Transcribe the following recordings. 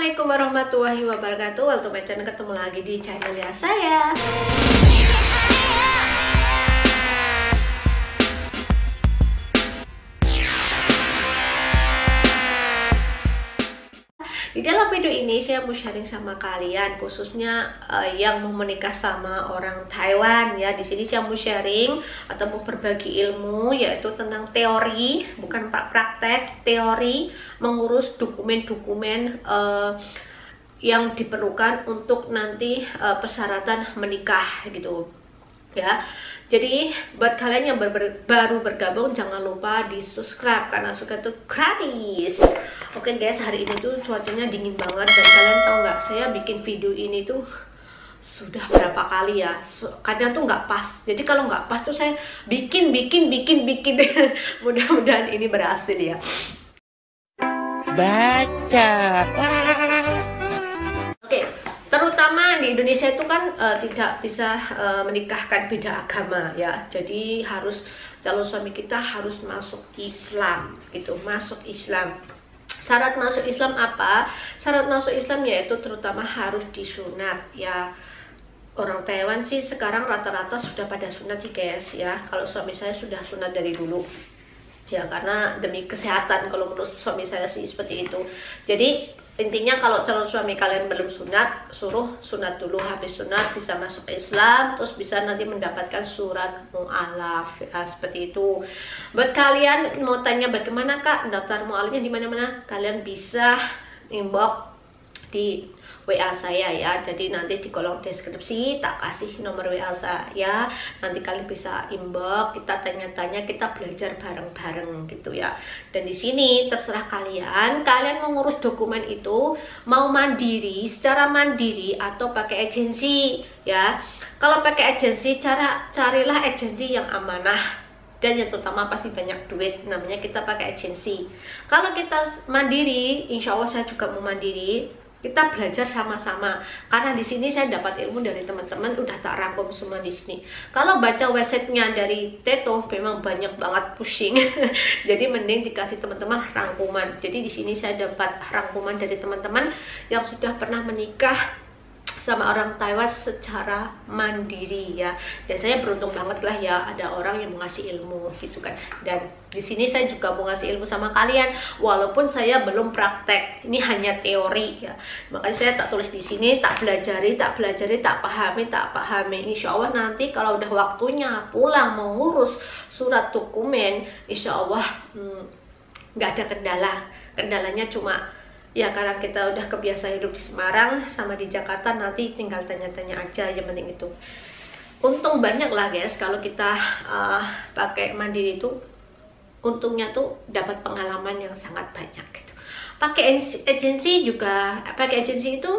Assalamualaikum warahmatullahi wabarakatuh. Welcome to my channel, ketemu lagi di channel ya saya. Di dalam video ini saya mau sharing sama kalian, khususnya yang mau menikah sama orang Taiwan ya. Di sini saya mau sharing atau mau berbagi ilmu, yaitu tentang teori, bukan praktek, teori mengurus dokumen-dokumen yang diperlukan untuk nanti persyaratan menikah gitu ya. Jadi buat kalian yang baru bergabung, jangan lupa di subscribe karena subscribe itu gratis. Oke guys, hari ini tuh cuacanya dingin banget dan kalian tahu nggak, saya bikin video ini tuh sudah berapa kali ya, kadang tuh nggak pas. Jadi kalau nggak pas tuh saya bikin mudah-mudahan ini berhasil ya. Baca. Oke, terutama di Indonesia itu kan tidak bisa menikahkan beda agama ya. Jadi harus calon suami kita harus masuk Islam gitu, masuk Islam. Syarat masuk Islam apa? Syarat masuk Islam yaitu terutama harus disunat ya. Orang Taiwan sih sekarang rata-rata sudah pada sunat sih guys ya. Kalau suami saya sudah sunat dari dulu ya, karena demi kesehatan. Kalau menurut suami saya sih seperti itu. Jadi intinya kalau calon suami kalian belum sunat, suruh sunat dulu. Habis sunat bisa masuk Islam, terus bisa nanti mendapatkan surat mu'alaf ya, seperti itu. Buat kalian mau tanya bagaimana kak daftar mu'alafnya di mana-mana, kalian bisa inbox di WA saya ya. Jadi nanti di kolom deskripsi tak kasih nomor WA saya. Nanti kalian bisa inbox, kita tanya-tanya, kita belajar bareng-bareng gitu ya. Dan di sini terserah kalian mau ngurus dokumen itu mau mandiri, secara mandiri atau pakai agensi ya. Kalau pakai agensi, carilah agensi yang amanah dan yang terutama pasti banyak duit, namanya kita pakai agensi. Kalau kita mandiri, insya Allah saya juga mau mandiri. Kita belajar sama-sama karena di sini saya dapat ilmu dari teman-teman, udah tak rangkum semua di sini. Kalau baca websitenya dari Teto memang banyak banget pusing. Jadi mending dikasih teman-teman rangkuman. Jadi di sini saya dapat rangkuman dari teman-teman yang sudah pernah menikah sama orang Taiwan secara mandiri ya. Dan saya beruntung banget lah ya, ada orang yang mau ngasih ilmu gitu kan. Dan di sini saya juga mau ngasih ilmu sama kalian walaupun saya belum praktek. Ini hanya teori ya. Makanya saya tak tulis di sini, tak pelajari, tak pahami. Insya Allah nanti kalau udah waktunya pulang mau ngurus surat dokumen, insya Allah nggak ada kendala. Kendalanya cuma ya karena kita udah kebiasa hidup di Semarang sama di Jakarta, nanti tinggal tanya-tanya aja, yang penting itu. Untung banyak lah guys kalau kita pakai mandiri itu, untungnya tuh dapat pengalaman yang sangat banyak gitu. Pakai agensi juga, pakai agensi itu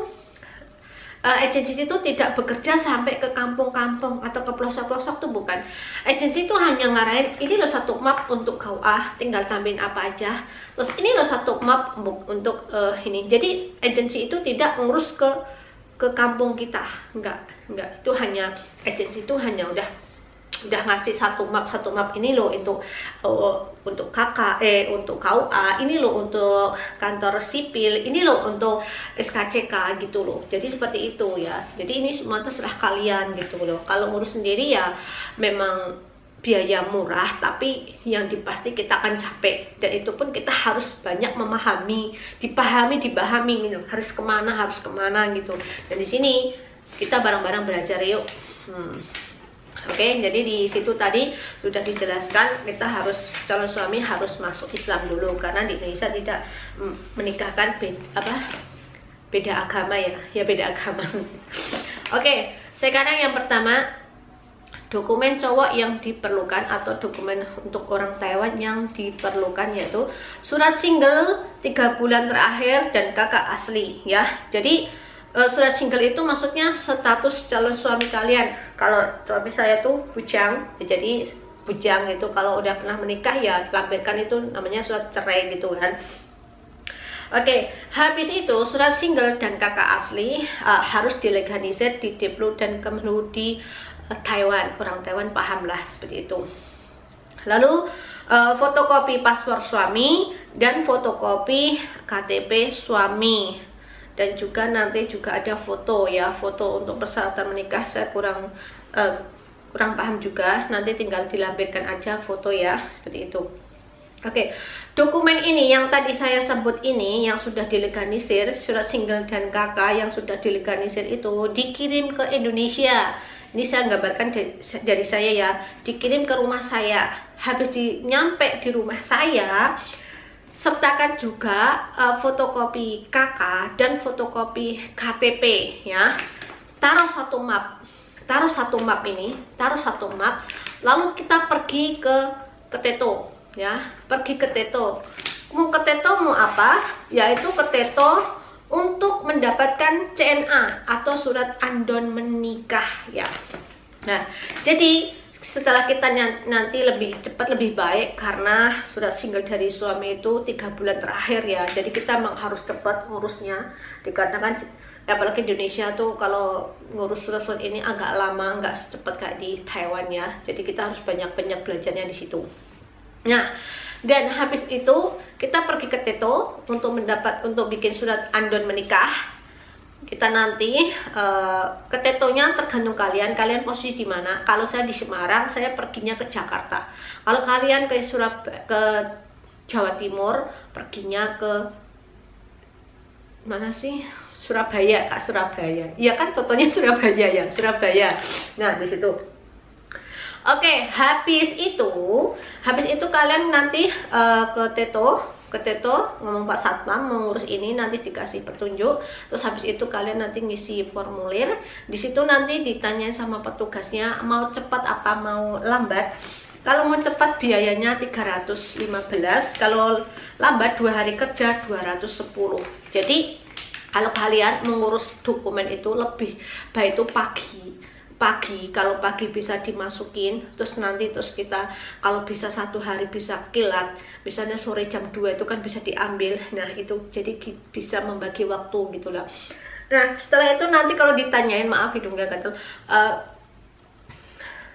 tidak bekerja sampai ke kampung-kampung atau ke pelosok-pelosok tuh bukan. Agensi itu hanya ngarahin, ini loh satu map untuk KUA, tinggal tambahin apa aja. Terus ini loh satu map untuk ini. Jadi agensi itu tidak ngurus ke kampung kita, enggak. Itu hanya agensi itu hanya udah ngasih satu map ini loh untuk untuk KUA, ini loh untuk kantor sipil, ini loh untuk SKCK gitu loh. Jadi seperti itu ya. Jadi ini semua terserah kalian gitu loh. Kalau ngurus sendiri ya memang biaya murah, tapi yang dipasti kita akan capek, dan itu pun kita harus banyak memahami, dipahami gitu. Harus kemana gitu. Dan di sini kita bareng-bareng belajar yuk. Oke, jadi di situ tadi sudah dijelaskan kita harus, calon suami harus masuk Islam dulu karena di Indonesia tidak menikahkan beda agama ya beda agama. Oke, sekarang yang pertama, dokumen cowok yang diperlukan atau dokumen untuk orang Taiwan yang diperlukan yaitu surat single 3 bulan terakhir dan kakak asli ya. Jadi surat single itu maksudnya status calon suami kalian. Kalau suami saya tuh bujang, jadi bujang itu kalau udah pernah menikah ya lampirkan, itu namanya surat cerai gitu kan. Oke, habis itu surat single dan kakak asli harus dilegalisir di Diplo dan Kemenlu di Taiwan. Orang Taiwan paham lah seperti itu. Lalu fotokopi paspor suami dan fotokopi KTP suami. dan juga nanti juga ada foto ya, foto untuk persyaratan menikah. Saya kurang paham juga, nanti tinggal dilampirkan aja foto ya, seperti itu. Oke, dokumen ini yang tadi saya sebut ini yang sudah dilegalisir, surat single dan KK yang sudah dilegalisir itu dikirim ke Indonesia. Ini saya gambarkan dari saya ya, dikirim ke rumah saya. Habis nyampe di rumah saya, sertakan juga fotokopi KK dan fotokopi KTP ya. Taruh satu map ini, lalu kita pergi ke Teto ya, pergi ke Teto. Mau ke Teto mau apa? Yaitu ke Teto untuk mendapatkan CNA atau surat andon menikah ya. Nah, jadi setelah kita nanti lebih cepat lebih baik, karena surat single dari suami itu 3 bulan terakhir ya. Jadi kita memang harus cepat ngurusnya, dikarenakan apalagi Indonesia tuh kalau ngurus surat ini agak lama, nggak secepat kayak di Taiwan ya. Jadi kita harus banyak-banyak belajarnya di situ. Nah, dan habis itu kita pergi ke Teto untuk bikin surat andon menikah. Kita nanti ke Tetonya tergantung kalian posisi di mana. Kalau saya di Semarang, saya perginya ke Jakarta. Kalau kalian ke Jawa Timur, perginya ke mana sih? Surabaya, Kak, Surabaya. Iya kan, fotonya Surabaya ya, Surabaya. Nah, di situ. Oke, habis itu kalian nanti ke Teto ngomong Pak Satpam mengurus ini, nanti dikasih petunjuk. Terus habis itu kalian nanti ngisi formulir. Di situ nanti ditanyain sama petugasnya mau cepat apa mau lambat. Kalau mau cepat biayanya 315, kalau lambat 2 hari kerja 210. Jadi kalau kalian mengurus dokumen itu lebih baik itu pagi, kalau pagi bisa dimasukin, terus kita kalau bisa 1 hari bisa kilat, misalnya sore jam 2 itu kan bisa diambil. Nah itu jadi bisa membagi waktu gitulah. Nah setelah itu nanti kalau ditanyain, maaf hidungnya gatel,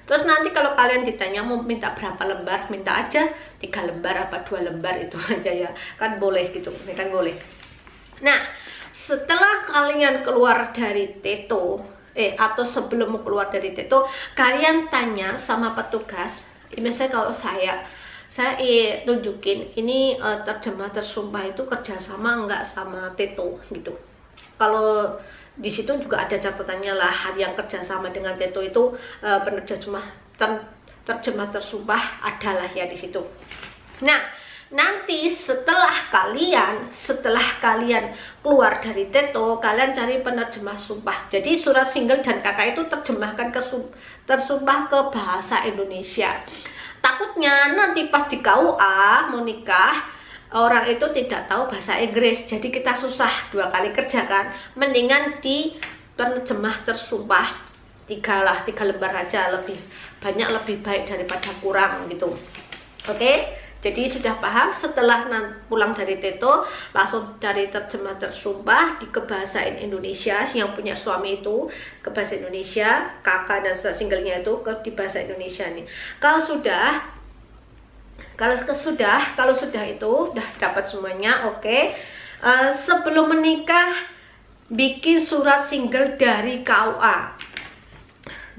terus nanti kalau kalian ditanya mau minta berapa lembar, minta aja 3 lembar apa 2 lembar itu aja ya, kan boleh gitu, ini kan boleh. Nah setelah kalian keluar dari Teto atau sebelum mau keluar dari Teto, kalian tanya sama petugas. Misalnya kalau saya tunjukin ini terjemah tersumpah itu kerjasama enggak sama Teto gitu. Kalau di situ juga ada catatannya lah, yang kerjasama dengan Teto itu terjemah tersumpah adalah ya di situ. Nah nanti setelah kalian keluar dari Teto, kalian cari penerjemah sumpah. Jadi surat single dan KK itu tersumpah ke bahasa Indonesia. Takutnya nanti pas di KUA mau nikah, orang itu tidak tahu bahasa Inggris, jadi kita susah 2 kali kerja kan. Mendingan di penerjemah tersumpah 3 lembar aja, lebih banyak lebih baik daripada kurang gitu. Oke? Jadi sudah paham, setelah pulang dari Teto langsung cari terjemah tersumpah ke bahasa Indonesia, yang punya suami itu ke bahasa Indonesia, kakak dan surat singlenya itu di bahasa Indonesia nih. Kalau sudah itu udah dapat semuanya, oke. Sebelum menikah bikin surat single dari KUA.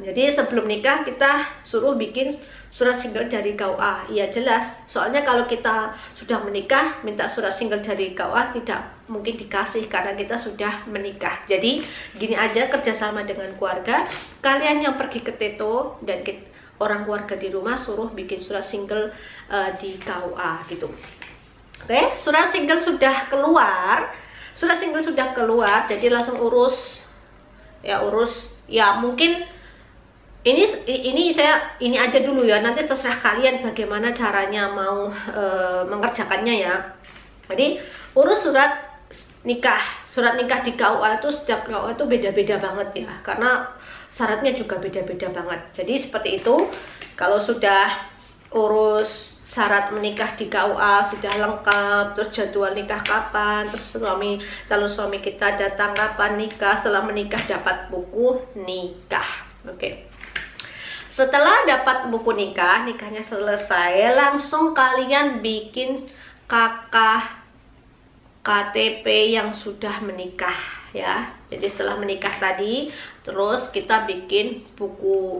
Jadi sebelum nikah kita suruh bikin surat single dari KUA. Iya jelas, soalnya kalau kita sudah menikah minta surat single dari KUA tidak mungkin dikasih karena kita sudah menikah. Jadi gini aja, kerjasama dengan keluarga, kalian yang pergi ke Teto dan orang keluarga di rumah suruh bikin surat single di KUA gitu. Oke, surat single sudah keluar, jadi langsung urus ya. Mungkin ini aja dulu ya, nanti terserah kalian bagaimana caranya mau mengerjakannya ya. Jadi urus surat nikah di KUA itu, setiap KUA itu beda-beda banget ya, karena syaratnya juga beda-beda banget. Jadi seperti itu. Kalau sudah urus syarat menikah di KUA sudah lengkap, terus jadwal nikah kapan, terus calon suami kita datang kapan nikah, setelah menikah dapat buku nikah. Oke. Setelah dapat buku nikahnya selesai, langsung kalian bikin KK KTP yang sudah menikah ya. Jadi setelah menikah tadi, terus kita bikin buku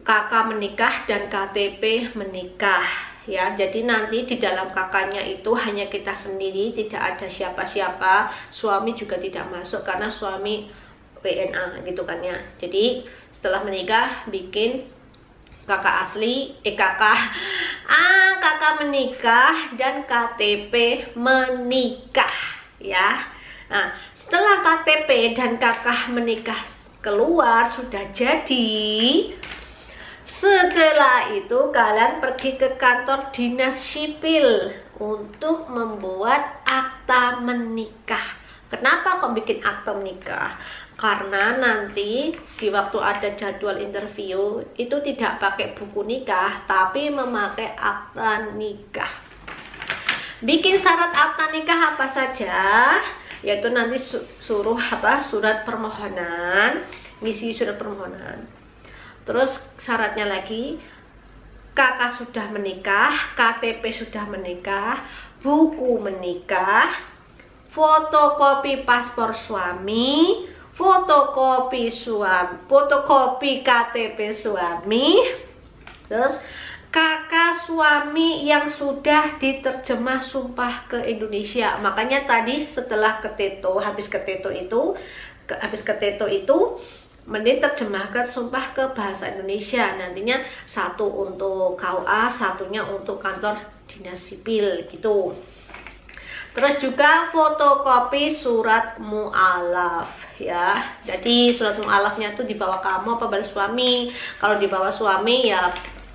kakak menikah dan KTP menikah ya. Jadi nanti di dalam kakaknya itu hanya kita sendiri, tidak ada siapa-siapa, suami juga tidak masuk karena suami WNA gitu kan ya. Jadi setelah menikah bikin kakak asli, kakak menikah dan KTP menikah ya. Nah, setelah KTP dan kakak menikah keluar sudah jadi, setelah itu kalian pergi ke kantor dinas sipil untuk membuat akta menikah. Kenapa kok bikin akta menikah? Karena nanti di waktu ada jadwal interview itu tidak pakai buku nikah, tapi memakai akta nikah. Bikin syarat akta nikah apa saja? Yaitu nanti suruh surat permohonan, ngisi surat permohonan. Terus syaratnya lagi, kakak sudah menikah, KTP sudah menikah, buku menikah, fotokopi paspor suami, fotokopi KTP suami, terus kakak suami yang sudah diterjemah sumpah ke Indonesia. Makanya tadi setelah habis keteto itu diterjemahkan sumpah ke bahasa Indonesia. Nantinya satu untuk KUA, satunya untuk kantor dinas sipil gitu. Terus juga fotokopi surat mu'alaf ya. Jadi surat mu'alafnya tuh dibawa kamu apa bawa suami. Kalau dibawa suami ya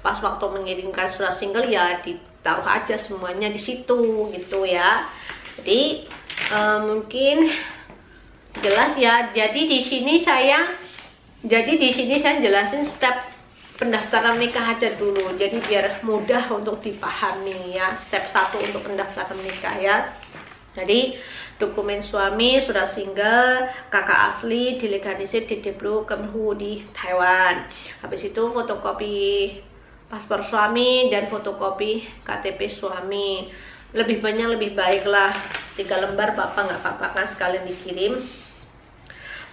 pas waktu mengirimkan surat single ya ditaruh aja semuanya di situ gitu ya. Jadi mungkin jelas ya. Jadi di sini saya jelasin step pendaftaran nikah aja dulu. Jadi biar mudah untuk dipahami ya. Step 1 untuk pendaftaran nikah ya. Jadi dokumen suami, surat single, kakak asli, dilegalisir di Deplu Kemenhu di Taiwan. Habis itu fotokopi paspor suami dan fotokopi KTP suami. Lebih banyak lebih baik lah. 3 lembar bapak nggak apa-apa kan sekalian dikirim.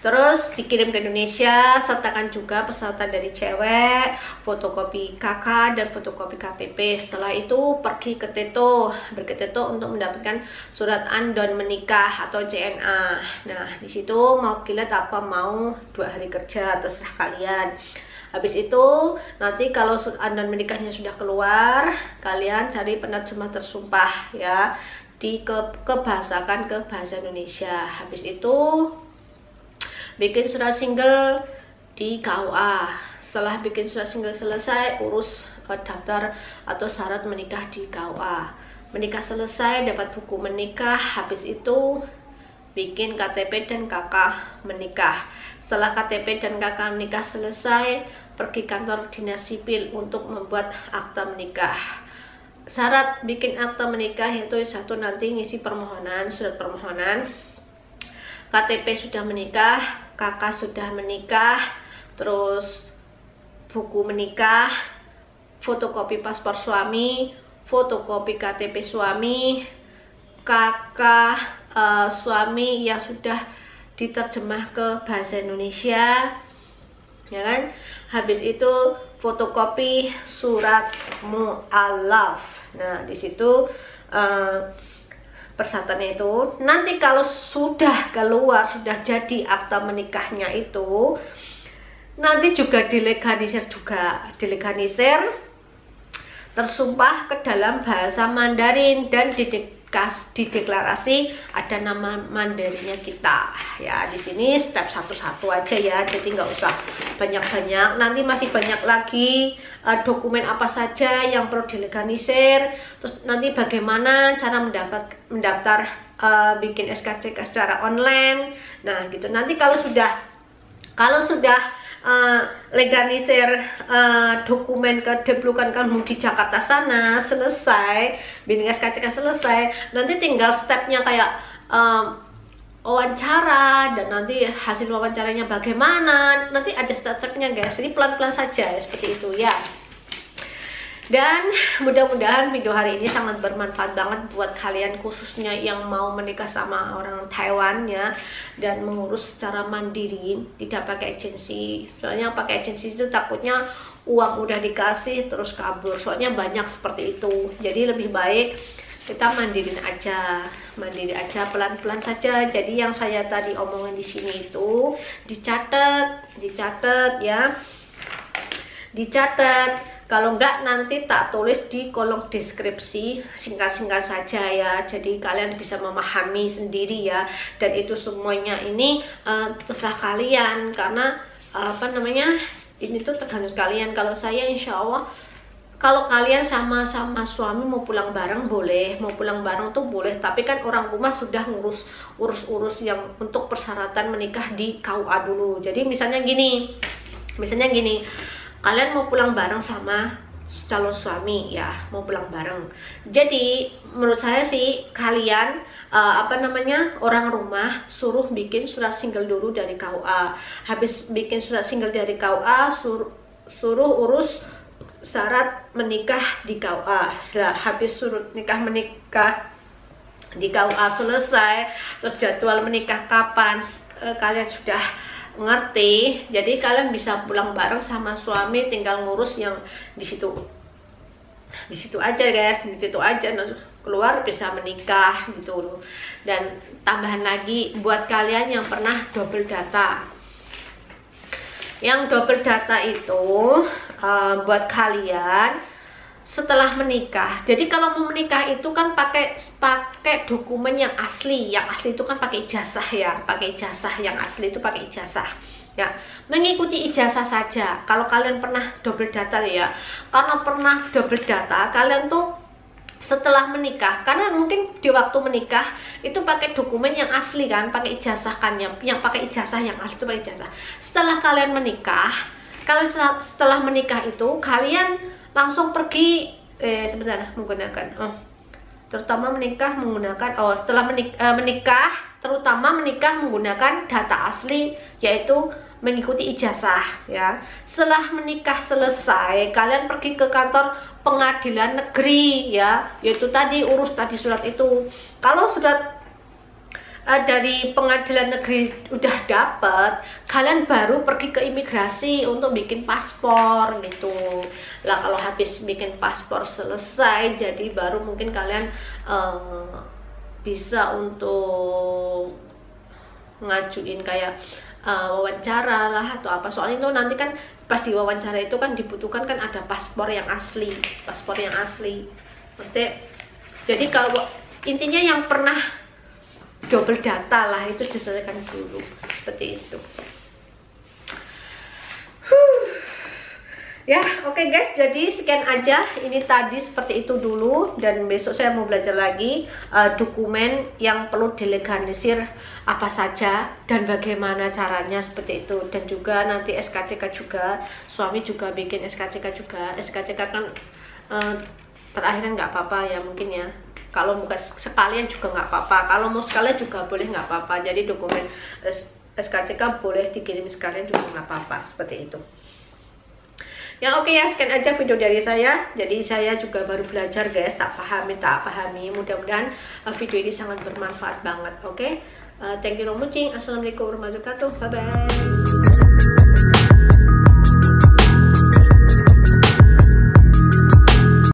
Terus dikirim ke Indonesia, sertakan juga peserta dari cewek, fotokopi kakak dan fotokopi KTP. Setelah itu pergi ke berketeto untuk mendapatkan surat andon menikah atau JNA. Nah, di situ mau kilat apa mau 2 hari kerja terserah kalian. Habis itu nanti kalau surat andon menikahnya sudah keluar, kalian cari penerjemah tersumpah ya, kebahasakan ke bahasa Indonesia. Habis itu bikin surat single di KUA. Setelah bikin surat single selesai, urus daftar atau syarat menikah di KUA. Menikah selesai, dapat buku menikah. Habis itu bikin KTP dan kakak menikah. Setelah KTP dan kakak menikah selesai, pergi kantor dinas sipil untuk membuat akta menikah. Syarat bikin akta menikah yaitu 1 nanti ngisi permohonan, surat permohonan, KTP sudah menikah, kakak sudah menikah, terus buku menikah, fotokopi paspor suami, fotokopi KTP suami, kakak suami yang sudah diterjemah ke bahasa Indonesia, ya kan? Habis itu fotokopi surat mu'alaf. Nah, di situ persyaratannya itu nanti kalau sudah keluar, sudah jadi akta menikahnya itu nanti juga dilegalisir tersumpah ke dalam bahasa Mandarin dan dideklarasi ada nama Mandarinnya kita ya. Di sini step 1 aja ya, jadi nggak usah banyak-banyak. Nanti masih banyak lagi dokumen apa saja yang perlu dilegalisir, terus nanti bagaimana cara mendaftar bikin SKCK secara online. Nah gitu, nanti kalau sudah legalisir dokumen ke Deplukan kamu di Jakarta sana selesai, bikin SKCK selesai, nanti tinggal stepnya kayak wawancara, dan nanti hasil wawancaranya bagaimana, nanti ada step-stepnya guys. Jadi pelan-pelan saja ya, seperti itu ya. Dan mudah-mudahan video hari ini sangat bermanfaat banget buat kalian, khususnya yang mau menikah sama orang Taiwan ya, dan mengurus secara mandiri, tidak pakai agensi. Soalnya pakai agensi itu takutnya uang udah dikasih terus kabur, soalnya banyak seperti itu. Jadi lebih baik kita mandiri aja, pelan-pelan saja. Jadi yang saya tadi omongin di sini itu dicatat ya, dicatat. Kalau enggak nanti tak tulis di kolom deskripsi, singkat-singkat saja ya. Jadi kalian bisa memahami sendiri ya. Dan itu semuanya ini terserah kalian, karena ini tuh tergantung kalian. Kalau saya insya Allah, kalau kalian sama-sama suami mau pulang bareng boleh, mau pulang bareng tuh boleh. Tapi kan orang rumah sudah urus yang untuk persyaratan menikah di KUA dulu. Jadi misalnya gini, kalian mau pulang bareng sama calon suami ya, mau pulang bareng. Jadi menurut saya sih kalian orang rumah suruh bikin surat single dulu dari KUA. Habis bikin surat single dari KUA, suruh urus syarat menikah di KUA. Habis surat menikah di KUA selesai, terus jadwal menikah kapan kalian sudah ngerti, jadi kalian bisa pulang bareng sama suami, tinggal ngurus yang di situ aja guys, di situ aja, keluar bisa menikah gitu. Dan tambahan lagi buat kalian yang pernah double data, yang double data itu buat kalian setelah menikah. Jadi kalau mau menikah itu kan pakai dokumen yang asli itu kan pakai ijazah ya, yang asli itu pakai ijazah ya. Mengikuti ijazah saja. Kalau kalian pernah double data ya, karena pernah double data, kalian tuh setelah menikah, karena mungkin di waktu menikah itu pakai dokumen yang asli kan, pakai ijazah kan, yang pakai ijazah yang asli itu pakai ijazah. Setelah kalian menikah, setelah menikah itu kalian langsung pergi menggunakan terutama menikah menggunakan setelah menikah terutama menikah menggunakan data asli, yaitu mengikuti ijazah ya. Setelah menikah selesai, kalian pergi ke kantor pengadilan negeri ya, yaitu tadi urus tadi surat itu. Kalau sudah dari pengadilan negeri udah dapet, kalian baru pergi ke imigrasi untuk bikin paspor gitu lah. Kalau habis bikin paspor selesai, jadi baru mungkin kalian bisa untuk ngajuin kayak wawancara lah atau apa. Soalnya itu nanti kan pas di wawancara itu kan dibutuhkan kan ada paspor yang asli, maksudnya. Jadi kalau intinya yang pernah double data lah itu diselesaikan dulu, seperti itu. Ya, oke guys, jadi sekian aja. Ini tadi seperti itu dulu, dan besok saya mau belajar lagi dokumen yang perlu dilegalisir apa saja dan bagaimana caranya, seperti itu. Dan juga nanti SKCK juga, suami juga bikin SKCK juga. SKCK kan terakhirnya nggak apa-apa ya mungkin ya. Kalau bukan sekalian juga nggak apa-apa, kalau mau sekalian juga boleh, nggak apa-apa. Jadi dokumen SKCK boleh dikirim sekalian juga nggak apa-apa, seperti itu. Ya oke ya, sekian aja video dari saya. Jadi saya juga baru belajar guys, tak pahami. Mudah-mudahan video ini sangat bermanfaat banget. Oke, thank you for watching. Assalamualaikum warahmatullahi wabarakatuh. Bye bye.